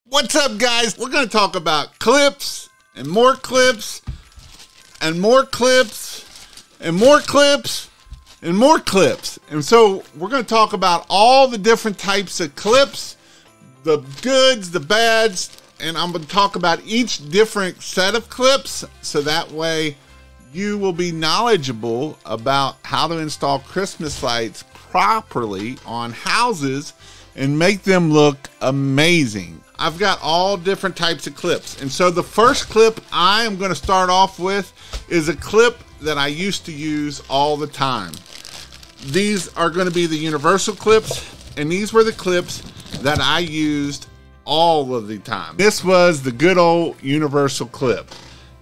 What's up, guys? We're going to talk about clips and more clips and more clips and more clips and more clips. And so we're going to talk about all the different types of clips, the goods, the bads, and I'm going to talk about each different set of clips so that way you will be knowledgeable about how to install Christmas lights properly on houses and make them look amazing. I've got all different types of clips. And so the first clip I am going to start off with is a clip that I used to use all the time. These are going to be the universal clips, and these were the clips that I used all of the time. This was the good old universal clip.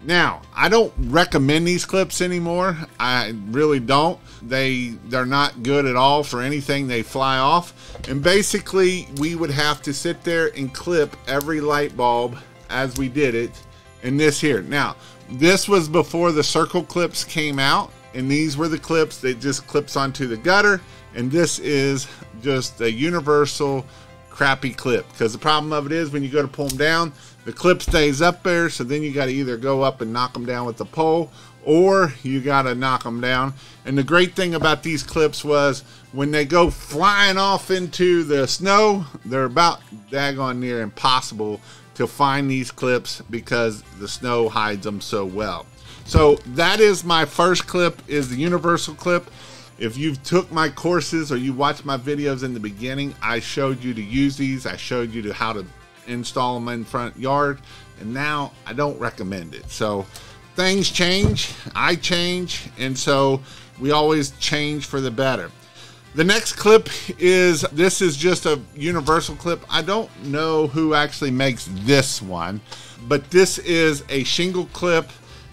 Now, I don't recommend these clips anymore. I really don't. They're not good at all for anything. They fly off. And basically, we would have to sit there and clip every light bulb as we did it in this here. Now, this was before the circle clips came out. And these were the clips that just clips onto the gutter. And this is just a universal crappy clip. Because the problem of it is when you go to pull them down, the clip stays up there, so then you got to either go up and knock them down with the pole, or you got to knock them down. And the great thing about these clips was when they go flying off into the snow, they're about daggone near impossible to find these clips because the snow hides them so well. So that is my first clip, is the universal clip. If you took my courses or you watched my videos in the beginning, I showed you to use these. I showed you to how to install them in front yard, and now I don't recommend it. So things change, I change, and so we always change for the better. The next clip is, this is just a universal clip. I don't know who actually makes this one, but this is a shingle clip,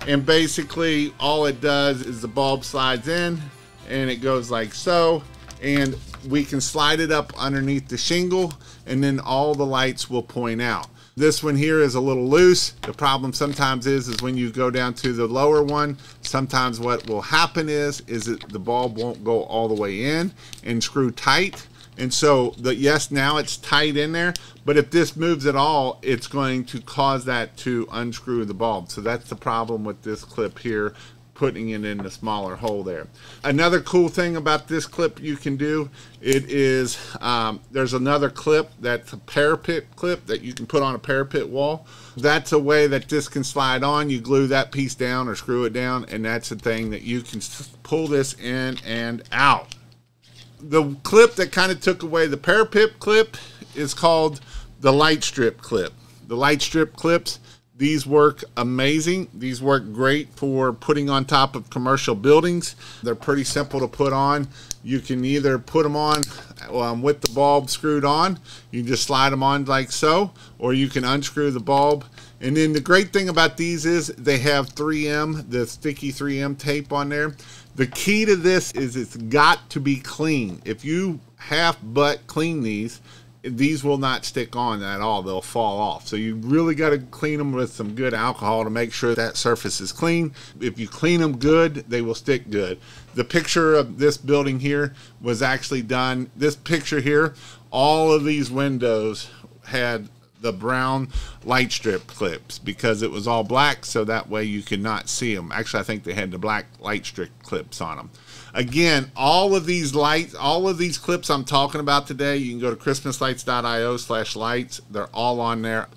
and basically all it does is the bulb slides in and it goes like so, and we can slide it up underneath the shingle, and then all the lights will point out. This one here is a little loose. The problem sometimes is when you go down to the lower one, sometimes what will happen is that the bulb won't go all the way in and screw tight. And so, yes, now it's tight in there, but if this moves at all, it's going to cause that to unscrew the bulb. So that's the problem with this clip here, putting it in the smaller hole there. Another cool thing about this clip you can do, it is, there's another clip that's a parapet clip that you can put on a parapet wall. That's a way that this can slide on. You glue that piece down or screw it down, and that's the thing that you can pull this in and out. The clip that kind of took away the parapet clip is called the light strip clip. The light strip clips, these work amazing. These work great for putting on top of commercial buildings. They're pretty simple to put on. You can either put them on with the bulb screwed on. You just slide them on like so, or you can unscrew the bulb. And then the great thing about these is they have 3M, the sticky 3M tape on there. The key to this is it's got to be clean. If you half butt clean these will not stick on at all. They'll fall off. So you really got to clean them with some good alcohol to make sure that surface is clean. If you clean them good, they will stick good. The picture of this building here was actually done. This picture here, all of these windows had the brown light strip clips because it was all black, so that way you could not see them. Actually, I think they had the black light strip clips on them. Again, all of these lights, all of these clips I'm talking about today, you can go to christmaslights.io/lights. They're all on there.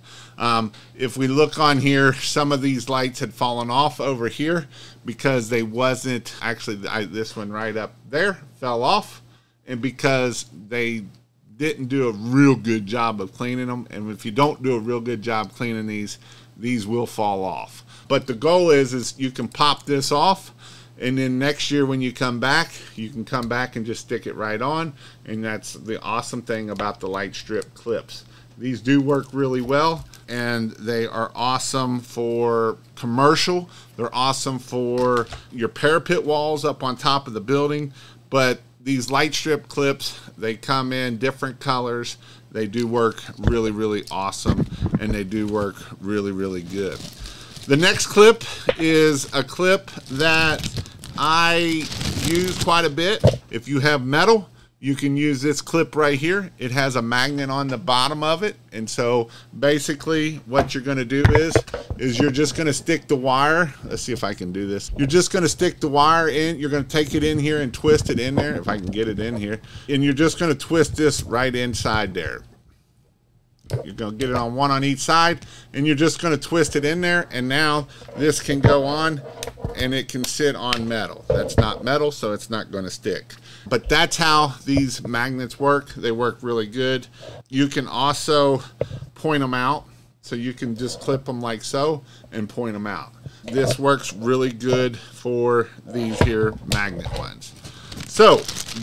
If we look on here, some of these lights had fallen off over here because they wasn't, actually this one right up there fell off, and because they didn't do a real good job of cleaning them. And if you don't do a real good job cleaning these will fall off. But the goal is you can pop this off, and then next year when you come back, you can come back and just stick it right on. And that's the awesome thing about the light strip clips. These do work really well, and they are awesome for commercial. They're awesome for your parapet walls up on top of the building. But these light strip clips, they come in different colors. They do work really, really awesome, and they do work really, really good. The next clip is a clip that I use quite a bit. If you have metal, you can use this clip right here. It has a magnet on the bottom of it. And so basically what you're going to do is you're just going to stick the wire. Let's see if I can do this. You're just going to stick the wire in. You're going to take it in here and twist it in there, if I can get it in here. And you're just going to twist this right inside there. You're going to get it on one on each side, and you're just going to twist it in there, and now this can go on, and it can sit on metal. That's not metal, so it's not going to stick. But that's how these magnets work. They work really good. You can also point them out, so you can just clip them like so and point them out. This works really good for these here magnet ones. So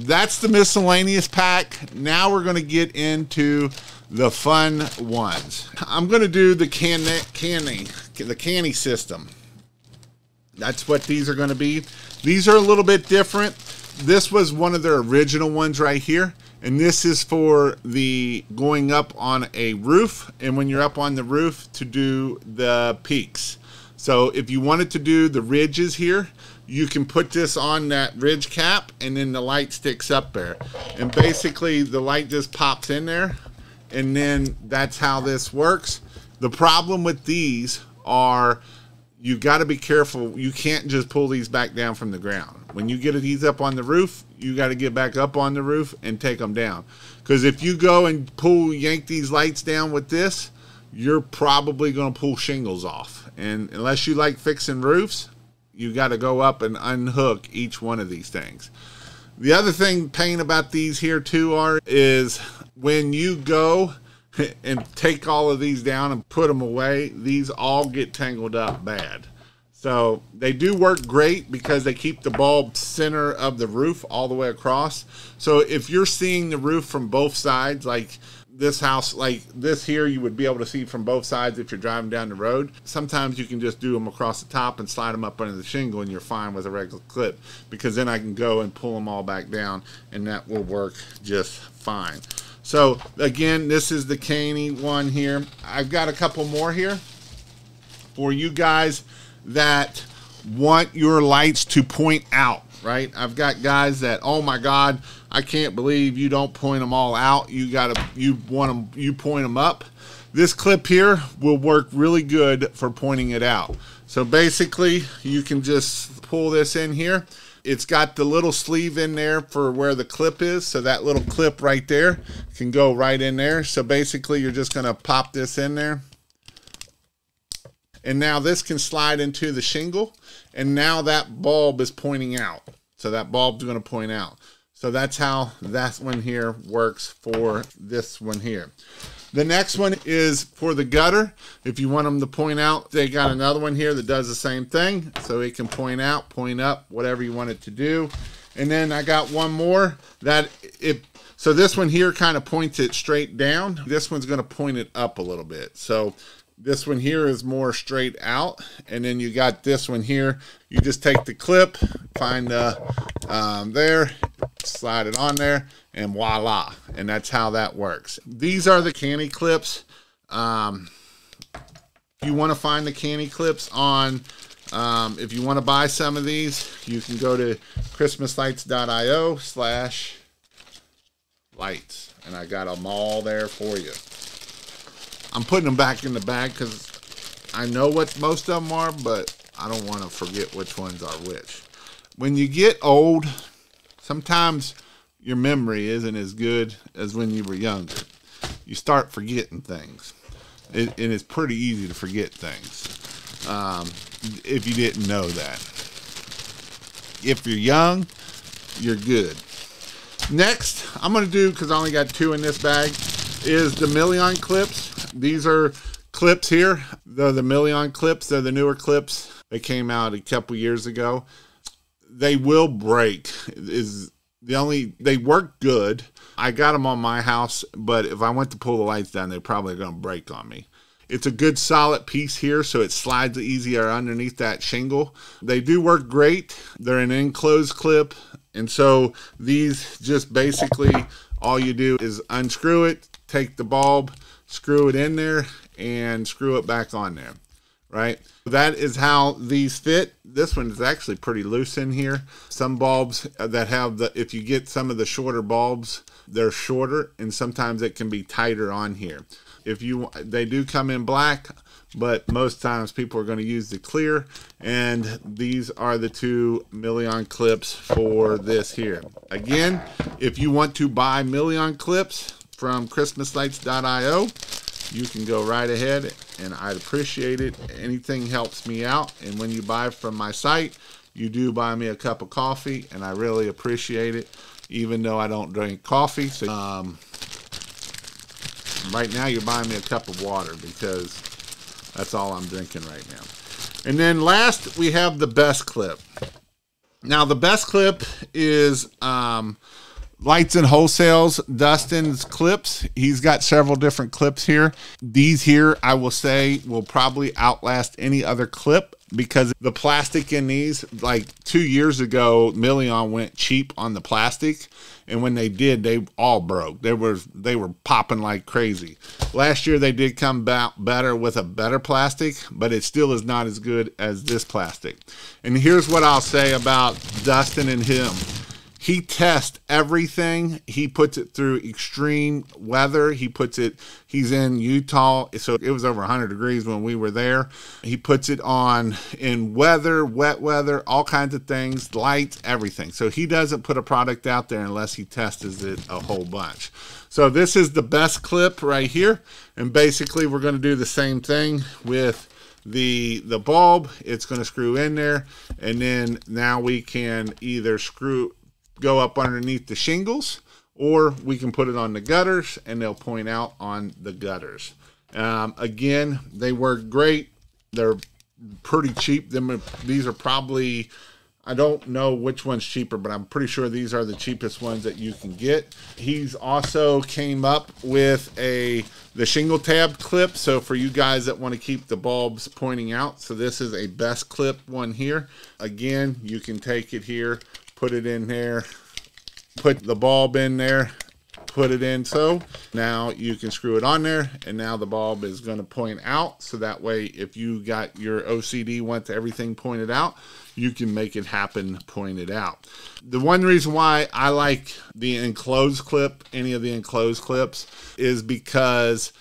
that's the miscellaneous pack. Now we're going to get into the fun ones. I'm going to do the Canny system. That's what these are going to be. These are a little bit different. This was one of their original ones right here. And this is for the going up on a roof. And when you're up on the roof to do the peaks. So if you wanted to do the ridges here, you can put this on that ridge cap and then the light sticks up there. And basically the light just pops in there. And then that's how this works. The problem with these are you got to be careful. You can't just pull these back down from the ground. When you get these up on the roof, you got to get back up on the roof and take them down. Because if you go and yank these lights down with this, you're probably going to pull shingles off. And unless you like fixing roofs, you got to go up and unhook each one of these things. The other pain about these here too is when you go and take all of these down and put them away, these all get tangled up bad. So they do work great because they keep the bulb center of the roof all the way across. So if you're seeing the roof from both sides, like this house, like this here, you would be able to see from both sides if you're driving down the road. Sometimes you can just do them across the top and slide them up under the shingle and you're fine with a regular clip, because then I can go and pull them all back down and that will work just fine. So again, this is the Canny one here. I've got a couple more here for you guys that want your lights to point out, right? I've got guys that, oh my God, I can't believe you don't point them all out. You point them up. This clip here will work really good for pointing it out. So basically you can just pull this in here. It's got the little sleeve in there for where the clip is. So that little clip right there can go right in there. So basically you're just going to pop this in there. And now this can slide into the shingle. And now that bulb is pointing out. So that bulb's going to point out. So that's how that one here works for this one here. The next one is for the gutter. If you want them to point out, they got another one here that does the same thing. So it can point out, point up, whatever you want it to do. And then I got one more that so this one here kind of points it straight down. This one's going to point it up a little bit. So this one here is more straight out. And then you got this one here. You just take the clip, find there, slide it on there, and voila. And that's how that works. These are the Canny clips. If you want to find the Canny clips on, if you want to buy some of these, you can go to christmaslights.io/lights. And I got them all there for you. I'm putting them back in the bag because I know what most of them are, but I don't want to forget which ones are which. When you get old, sometimes your memory isn't as good as when you were younger. You start forgetting things. And it's pretty easy to forget things if you didn't know that. If you're young, you're good. Next, I'm going to do, because I only got 2 in this bag, is the Minleon clips. These are clips here. They're the Minleon clips. They're the newer clips. They came out a couple years ago. They will break. They work good. I got them on my house, but if I went to pull the lights down, they're probably going to break on me. It's a good solid piece here, so it slides easier underneath that shingle. They do work great. They're an enclosed clip, and so these just basically all you do is unscrew it, take the bulb, screw it in there, and screw it back on there. right? That is how these fit. This one is actually pretty loose in here. Some bulbs that have the, if you get some of the shorter bulbs, they're shorter, and sometimes it can be tighter on here. If you, they do come in black, but most times people are going to use the clear, and these are the two Minleon clips for this here. Again, if you want to buy Minleon clips from christmaslights.io, you can go right ahead, and I'd appreciate it. Anything helps me out, and when you buy from my site, you do buy me a cup of coffee, and I really appreciate it, even though I don't drink coffee. So right now you're buying me a cup of water, because that's all I'm drinking right now. And then last, we have the best clip. Now the best clip is Lights and Wholesale's Dustin's clips. He's got several different clips here. These here, I will say, will probably outlast any other clip, because the plastic in these, like 2 years ago, Minleon went cheap on the plastic, and when they did, they all broke. They were popping like crazy. Last year, they did come out better with a better plastic, but it still is not as good as this plastic. And here's what I'll say about Dustin and him. He tests everything. He puts it through extreme weather. He's in Utah, so it was over 100 degrees when we were there. He puts it on in weather, wet weather, all kinds of things, lights, everything. So he doesn't put a product out there unless he tests it a whole bunch. So this is the best clip right here. And basically we're going to do the same thing with the bulb. It's going to screw in there. And then now we can either go up underneath the shingles, or we can put it on the gutters, and they'll point out on the gutters. Again, they work great. They're pretty cheap. These are probably, I don't know which one's cheaper, but I'm pretty sure these are the cheapest ones that you can get. He's also came up with the shingle tab clip, so for you guys that want to keep the bulbs pointing out. So this is a best clip one here. Again, you can take it here, put it in there, put the bulb in there, put it in. So now you can screw it on there, and now the bulb is going to point out. So that way, if you got your OCD, wants everything pointed out, you can make it happen pointed out. The one reason why I like the enclosed clip, any of the enclosed clips, is because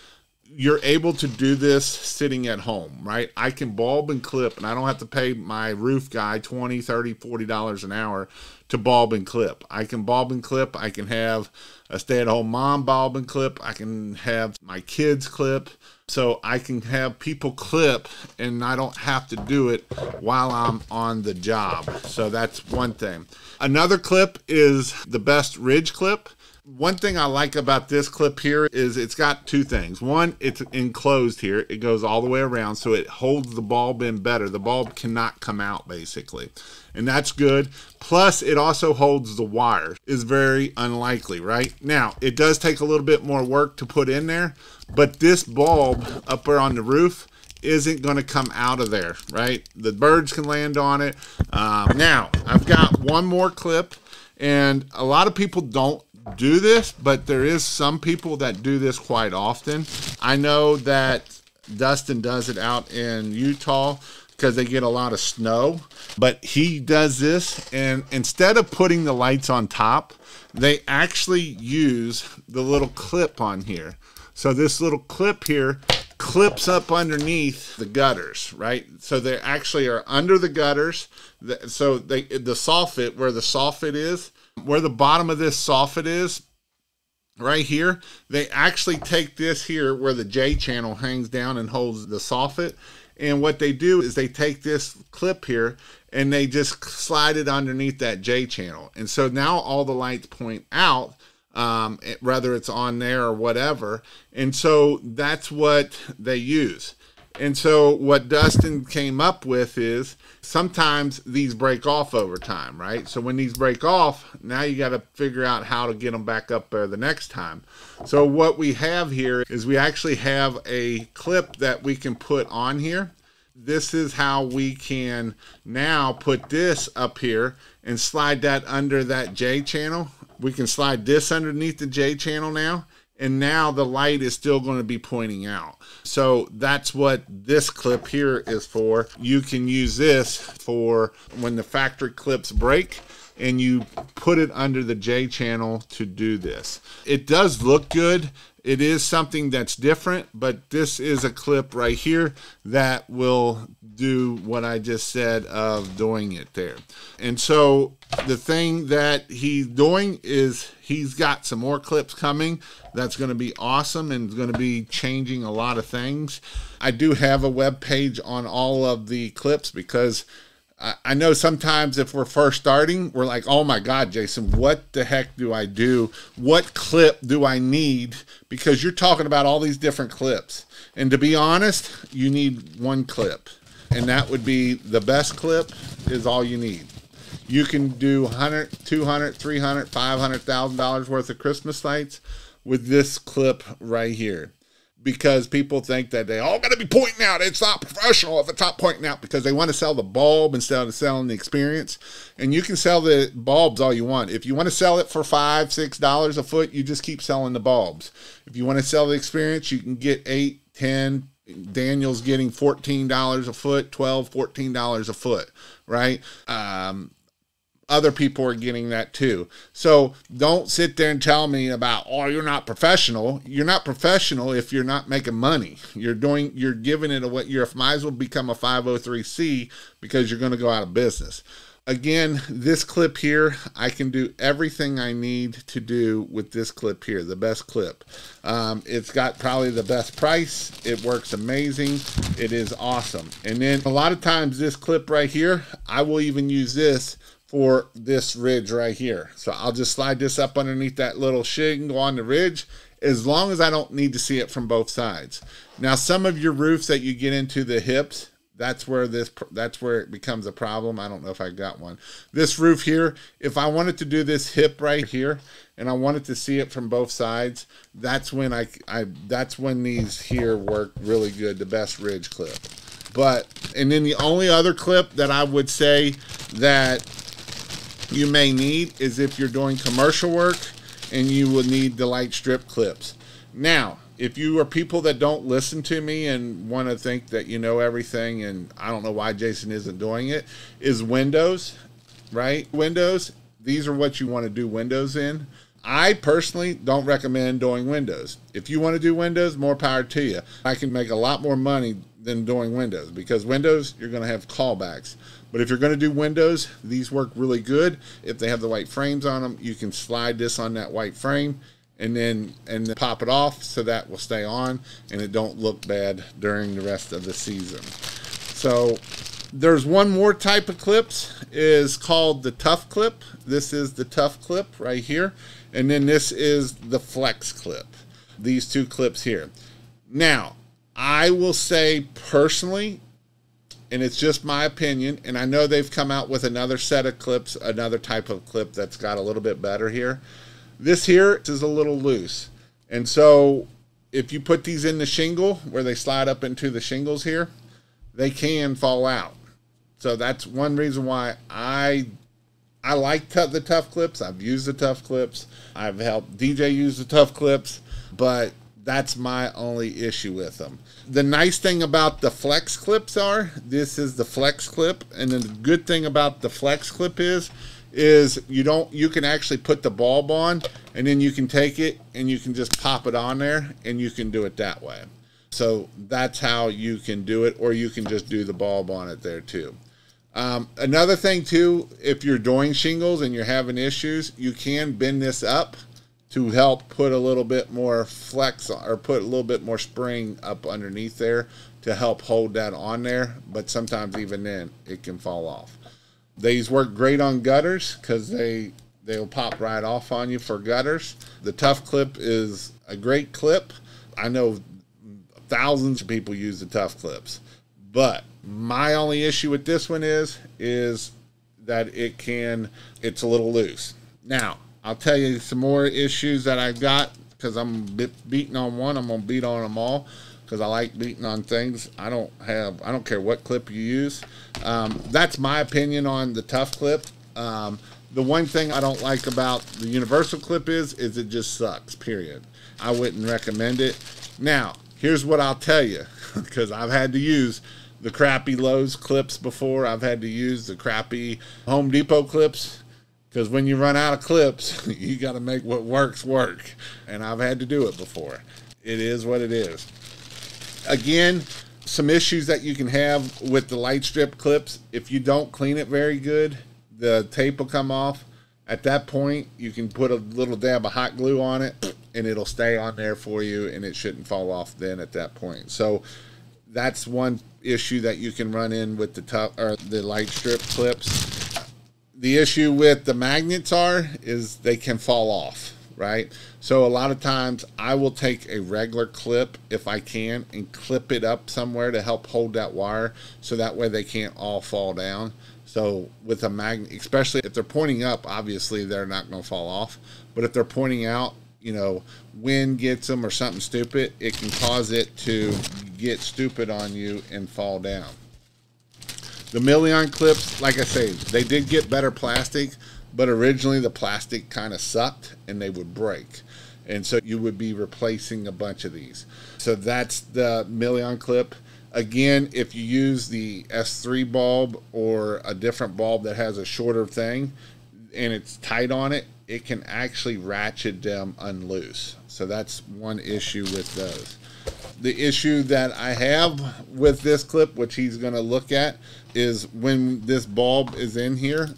you're able to do this sitting at home, right? I can bulb and clip, and I don't have to pay my roof guy $20, $30, $40 an hour to bulb and clip. I can bulb and clip. I can have a stay-at-home mom bulb and clip. I can have my kids clip. So I can have people clip, and I don't have to do it while I'm on the job. So that's one thing. Another clip is the best ridge clip. One thing I like about this clip here is it's got two things. One, it's enclosed here. It goes all the way around, so it holds the bulb in better. The bulb cannot come out, basically. And that's good. Plus, it also holds the wire. Is very unlikely, right? Now, it does take a little bit more work to put in there, but this bulb up there on the roof isn't going to come out of there, right? The birds can land on it. Now, I've got one more clip, and a lot of people don't do this, but there is some people that do this quite often. I know that Dustin does it out in Utah because they get a lot of snow, but he does this, and instead of putting the lights on top, they actually use the little clip on here. So this little clip here clips up underneath the gutters, right? So they actually are under the gutters. So the soffit, where the soffit is, where the bottom of this soffit is, right here, they actually take this here where the J channel hangs down and holds the soffit. And what they do is they take this clip here and they just slide it underneath that J channel. And so now all the lights point out, whether it's on there or whatever. And so that's what they use. And so what Dustin came up with is sometimes these break off over time, right? So when these break off, now you got to figure out how to get them back up there the next time. So what we have here is we actually have a clip that we can put on here. This is how we can now put this up here and slide that under that J channel. We can slide this underneath the J channel now, and now the light is still going to be pointing out. So that's what this clip here is for. You can use this for when the factory clips break, and you put it under the J channel to do this. It does look good. It is something that's different, but this is a clip right here that will do what I just said of doing it there. And so the thing that he's doing is he's got some more clips coming that's going to be awesome and going to be changing a lot of things. I do have a web page on all of the clips because I know sometimes if we're first starting, we're like, oh my God, Jason, what the heck do I do? What clip do I need? Because you're talking about all these different clips. And to be honest, you need one clip. And that would be the best clip is all you need. You can do $100, $200, $300, $500,000 worth of Christmas lights with this clip right here. Because people think that they all got to be pointing out. It's not professional if it's not pointing out, because they want to sell the bulb instead of selling the experience. And you can sell the bulbs all you want. If you want to sell it for $5, $6 a foot, you just keep selling the bulbs. If you want to sell the experience, you can get $8, $10. Daniel's getting $14 a foot, $12, $14 a foot, right? Other people are getting that too. So don't sit there and tell me about, oh, you're not professional. You're not professional if you're not making money. You're giving it away. You might as well become a 503c because you're going to go out of business. Again, this clip here, I can do everything I need to do with this clip here, the best clip. It's got probably the best price. It works amazing. It is awesome. And then a lot of times this clip right here, I will even use this for this ridge right here. So I'll just slide this up underneath that little shingle on the ridge, as long as I don't need to see it from both sides. Now, some of your roofs that you get into the hips, that's where it becomes a problem. I don't know if I got one. This roof here, if I wanted to do this hip right here and I wanted to see it from both sides, that's when that's when these here work really good, the best ridge clip. And then the only other clip that I would say that you may need is if you're doing commercial work and you will need the light strip clips. Now, if you are people that don't listen to me and want to think that you know everything, and I don't know why Jason isn't doing it, is windows, right? Windows, these are what you want to do windows in. I personally don't recommend doing windows. If you want to do windows, more power to you. I can make a lot more money than doing windows, because windows, you're going to have callbacks. But if you're going to do windows, these work really good. If they have the white frames on them, you can slide this on that white frame and then pop it off, so that will stay on and it don't look bad during the rest of the season. So there's one more type of clips, is called the Tuff clip. This is the Tuff clip right here. And then this is the Flex clip. These two clips here. Now, I will say personally, and it's just my opinion, and I know they've come out with another set of clips, another type of clip that's got a little bit better here. This here is a little loose. And so if you put these in the shingle, where they slide up into the shingles here, they can fall out. So that's one reason why I like the Tuff clips. I've used the Tuff clips. I've helped DJ use the Tuff clips, but that's my only issue with them. The nice thing about the Flex clips this is the Flex clip, and then the good thing about the Flex clip is you can actually put the bulb on, and then you can take it and you can just pop it on there, and you can do it that way. So that's how you can do it, or you can just do the bulb on it there too. Another thing too, if you're doing shingles and you're having issues, you can bend this up to help put a little bit more flex or put a little bit more spring up underneath there to help hold that on there. But sometimes even then it can fall off. These work great on gutters because they'll pop right off on you for gutters. The Tuff clip is a great clip. I know thousands of people use the Tuff clips, but my only issue with this one is that it's a little loose. Now, I'll tell you some more issues that I've got, because I'm beating on one, I'm going to beat on them all, because I like beating on things. I don't care what clip you use. That's my opinion on the Tuff clip. The one thing I don't like about the universal clip is it just sucks, period. I wouldn't recommend it. Now, here's what I'll tell you, because I've had to use the crappy Lowe's clips before. I've had to use the crappy Home Depot clips, because when you run out of clips, you got to make what works work. And I've had to do it before. It is what it is. Again, some issues that you can have with the light strip clips, if you don't clean it very good, the tape will come off. At that point, you can put a little dab of hot glue on it, and it'll stay on there for you, and it shouldn't fall off then at that point. So that's one issue that you can run in with the light strip clips. The issue with the magnets is they can fall off, right? So a lot of times I will take a regular clip if I can and clip it up somewhere to help hold that wire, so that way they can't all fall down. So with a magnet, especially if they're pointing up, obviously they're not going to fall off. But if they're pointing out, you know, wind gets them or something stupid, it can cause it to get stupid on you and fall down. The Minleon clips, like I say, they did get better plastic, but originally the plastic kind of sucked and they would break. And so you would be replacing a bunch of these. So that's the Minleon clip. Again, if you use the S3 bulb or a different bulb that has a shorter thing and it's tight on it, it can actually ratchet them unloose. So that's one issue with those. The issue that I have with this clip, which he's going to look at, is when this bulb is in here,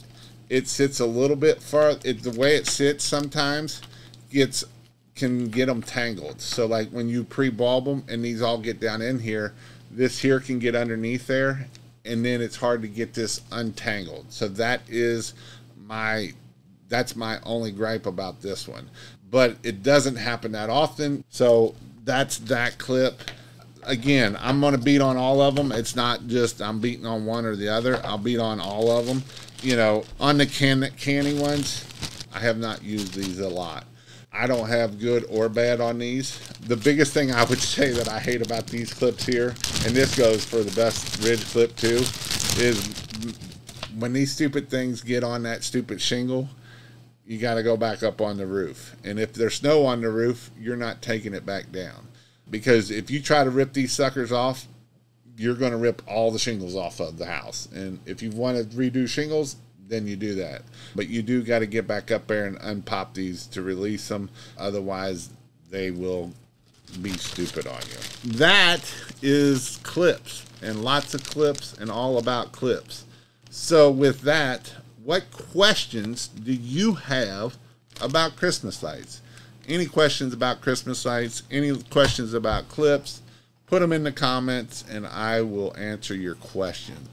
it sits a little bit far. The way it sits sometimes can get them tangled. So like when you pre-bulb them and these all get down in here, this here can get underneath there, and then it's hard to get this untangled. So that's my only gripe about this one. But it doesn't happen that often. So that's that clip. Again, I'm going to beat on all of them. It's not just I'm beating on one or the other. I'll beat on all of them. You know, on the Canny ones, I have not used these a lot. I don't have good or bad on these. The biggest thing I would say that I hate about these clips here, and this goes for the best ridge clip too, is when these stupid things get on that stupid shingle, you got to go back up on the roof. And if there's snow on the roof, you're not taking it back down. Because if you try to rip these suckers off, you're going to rip all the shingles off of the house. And if you want to redo shingles, then you do that. But you do got to get back up there and unpop these to release them. Otherwise, they will be stupid on you. That is clips, and lots of clips, and all about clips. So with that, what questions do you have about Christmas lights? Any questions about Christmas lights? Any questions about clips? Put them in the comments, and I will answer your question.